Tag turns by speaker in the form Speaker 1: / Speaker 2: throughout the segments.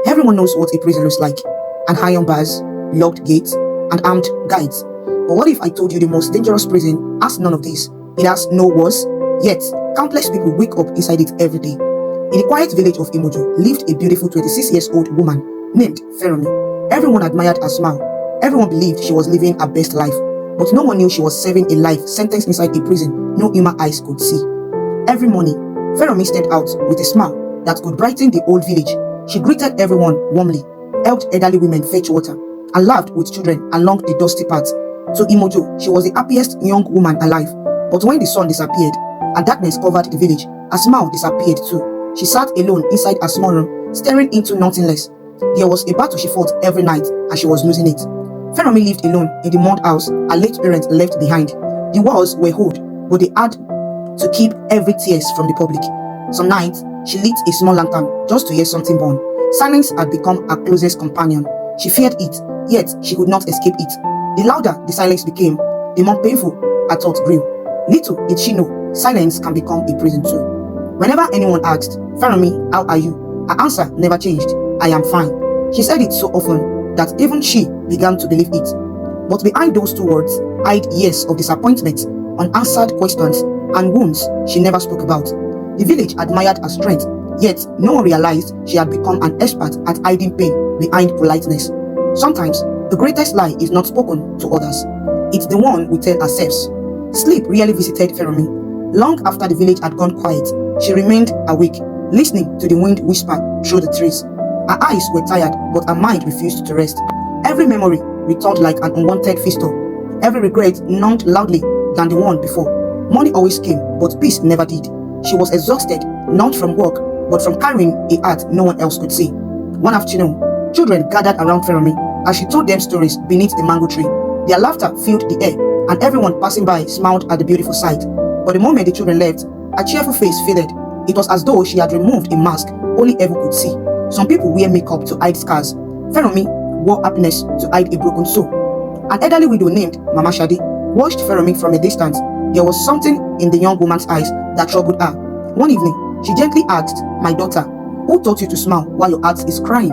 Speaker 1: Everyone knows what a prison looks like. An iron bars, locked gates, and armed guards. But what if I told you the most dangerous prison has none of these? It has no walls, yet countless people wake up inside it every day. In the quiet village of Imojo lived a beautiful 26-year-old woman named Feranmi. Everyone admired her smile. Everyone believed she was living her best life. But no one knew she was serving a life sentence inside a prison no human eyes could see. Every morning, Feranmi stepped out with a smile that could brighten the old village. She greeted everyone warmly, helped elderly women fetch water, and laughed with children along the dusty paths. To Imojo, she was the happiest young woman alive. But when the sun disappeared and darkness covered the village, her smile disappeared too. She sat alone inside her small room, staring into nothingness. There was a battle she fought every night, and she was losing it. Feranmi lived alone in the mud house her late parents left behind. The walls were old, but they had to keep every tears from the public. Some nights, she lit a small lantern just to hear something burn. Silence had become her closest companion. She feared it, yet she could not escape it. The louder the silence became, the more painful her thoughts grew. Little did she know, silence can become a prison too. Whenever anyone asked, "Feranmi, how are you?" her answer never changed. "I am fine." She said it so often that even she began to believe it. But behind those two words hid years of disappointment, unanswered questions, and wounds she never spoke about. The village admired her strength, yet no one realized she had become an expert at hiding pain behind politeness. Sometimes, the greatest lie is not spoken to others. It's the one we tell ourselves. Sleep really visited Feranmi. Long after the village had gone quiet, she remained awake, listening to the wind whisper through the trees. Her eyes were tired, but her mind refused to rest. Every memory returned like an unwanted visitor. Every regret numbed loudly than the one before. Money always came, but peace never did. She was exhausted, not from work, but from carrying a heart no one else could see. One afternoon, children gathered around Feranmi as she told them stories beneath the mango tree. Their laughter filled the air, and everyone passing by smiled at the beautiful sight. But the moment the children left, her cheerful face faded. It was as though she had removed a mask only Ever could see. Some people wear makeup to hide scars. Feranmi wore happiness to hide a broken soul. An elderly widow named Mama Shadi watched Feranmi from a distance. There was something in the young woman's eyes that troubled her. One evening, she gently asked, "My daughter, who taught you to smile while your heart is crying?"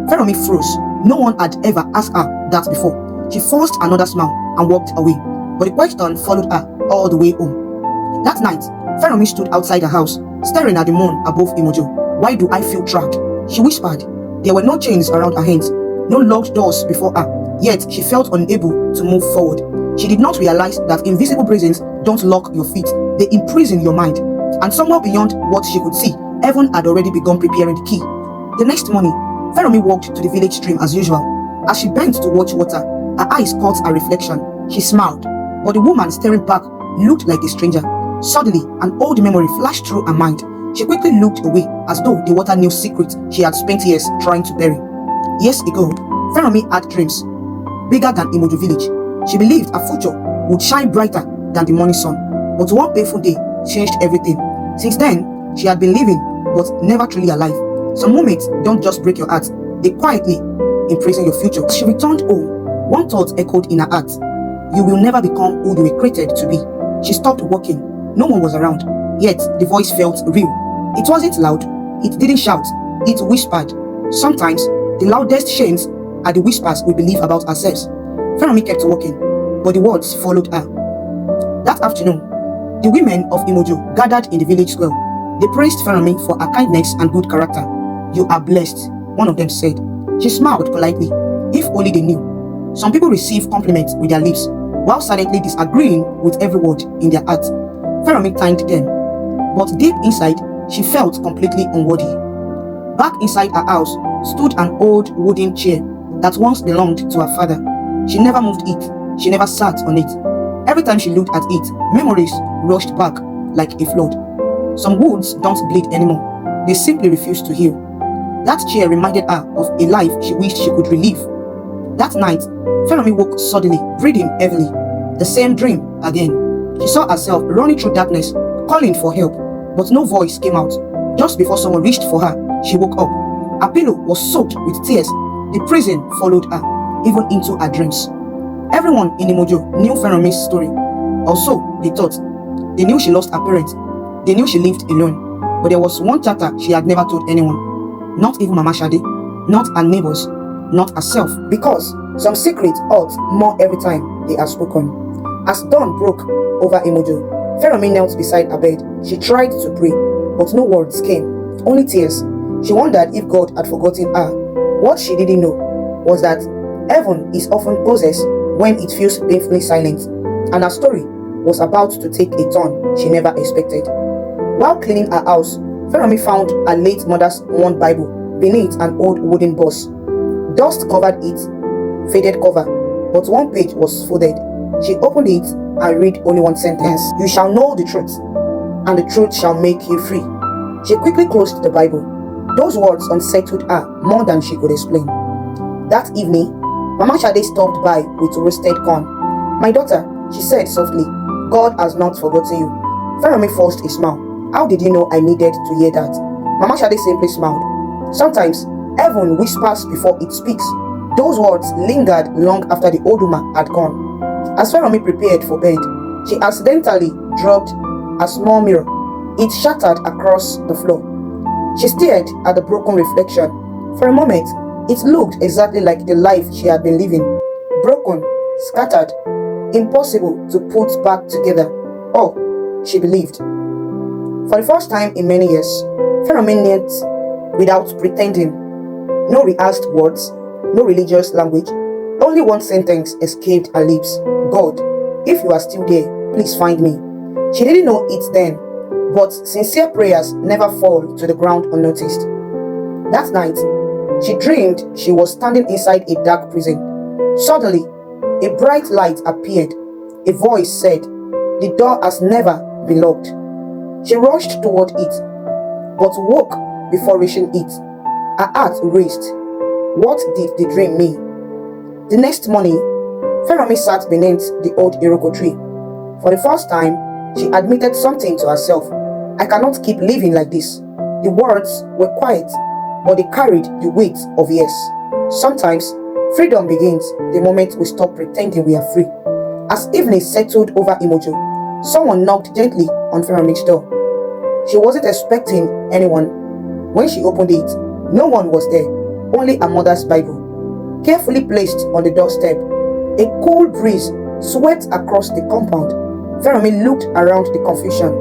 Speaker 1: Feranmi froze. No one had ever asked her that before. She forced another smile and walked away. But the question followed her all the way home. That night, Feranmi stood outside her house, staring at the moon above Imojo. "Why do I feel trapped?" she whispered. There were no chains around her hands, no locked doors before her, yet she felt unable to move forward. She did not realize that invisible prisons don't lock your feet, they imprison your mind. And somewhere beyond what she could see, heaven had already begun preparing the key. The next morning, Feranmi walked to the village stream as usual. As she bent to watch water, her eyes caught a reflection. She smiled, but the woman staring back looked like a stranger. Suddenly, an old memory flashed through her mind. She quickly looked away as though the water knew secrets she had spent years trying to bury. Years ago, Feranmi had dreams bigger than Imojo village. She believed her future would shine brighter than the morning sun. But one painful day changed everything. Since then, she had been living but never truly alive. Some moments don't just break your heart, they quietly imprison your future. She returned home. One thought echoed in her heart: "You will never become who you were created to be." She stopped walking. No one was around, yet the voice felt real. It wasn't loud, it didn't shout, it whispered. Sometimes, the loudest shames are the whispers we believe about ourselves. Feranmi kept walking, but the words followed her. That afternoon, the women of Imojo gathered in the village square. They praised Feranmi for her kindness and good character. "You are blessed," one of them said. She smiled politely. If only they knew. Some people receive compliments with their lips, while silently disagreeing with every word in their heart. Feranmi thanked them, but deep inside, she felt completely unworthy. Back inside her house stood an old wooden chair that once belonged to her father. She never moved it, she never sat on it. Every time she looked at it, memories rushed back like a flood. Some wounds don't bleed anymore, they simply refuse to heal. That chair reminded her of a life she wished she could relive. That night, Feranmi woke suddenly, breathing heavily. The same dream again. She saw herself running through darkness, calling for help, but no voice came out. Just before someone reached for her, she woke up. Her pillow was soaked with tears. The prison followed her, even into her dreams. Everyone in Imojo knew Feranmi's story. Also, they thought. They knew she lost her parents. They knew she lived alone. But there was one chapter she had never told anyone. Not even Mama Shade. not her neighbors, not herself, because some secrets hurt more every time they are spoken. As dawn broke over Imojo, Feranmi knelt beside her bed. She tried to pray, but no words came, only tears. She wondered if God had forgotten her. What she didn't know was that heaven is often possessed when it feels painfully silent, and her story was about to take a turn she never expected. While cleaning her house, Feranmi found her late mother's worn Bible beneath an old wooden box. Dust covered its faded cover, but one page was folded. She opened it and read only one sentence: "You shall know the truth, and the truth shall make you free." She quickly closed the Bible. Those words unsettled her more than she could explain. That evening, Mama Shade stopped by with roasted corn. "My daughter," she said softly, "God has not forgotten you." Feranmi forced a smile. "How did you know I needed to hear that?" Mama Shade simply smiled. Sometimes, heaven whispers before it speaks. Those words lingered long after the old woman had gone. As Feranmi prepared for bed, she accidentally dropped a small mirror. It shattered across the floor. She stared at the broken reflection. For a moment, it looked exactly like the life she had been living. Broken, scattered, impossible to put back together. Oh, she believed. For the first time in many years, Feranmi knelt without pretending. No rehearsed words, no religious language. Only one sentence escaped her lips: "God, if you are still there, please find me." She didn't know it then, but sincere prayers never fall to the ground unnoticed. That night, she dreamed she was standing inside a dark prison. Suddenly, a bright light appeared. A voice said, "The door has never been locked." She rushed toward it, but woke before reaching it. Her heart raced. What did the dream mean? The next morning, Feranmi sat beneath the old Iroko tree. For the first time, she admitted something to herself. "I cannot keep living like this." The words were quiet, but they carried the weight of years. Sometimes, freedom begins the moment we stop pretending we are free. As evening settled over Imojo, someone knocked gently on Feranmi's door. She wasn't expecting anyone. When she opened it, no one was there, only her mother's Bible, carefully placed on the doorstep. A cool breeze swept across the compound. Feranmi looked around the confusion.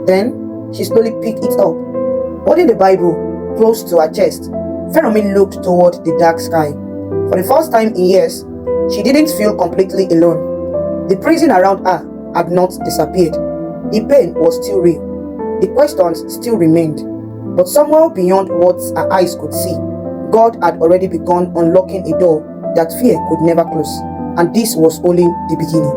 Speaker 1: Then, she slowly picked it up. Holding the Bible close to her chest, Feranmi looked toward the dark sky. For the first time in years, she didn't feel completely alone. The prison around her had not disappeared. The pain was still real. The questions still remained. But somewhere beyond what her eyes could see, God had already begun unlocking a door that fear could never close. And this was only the beginning.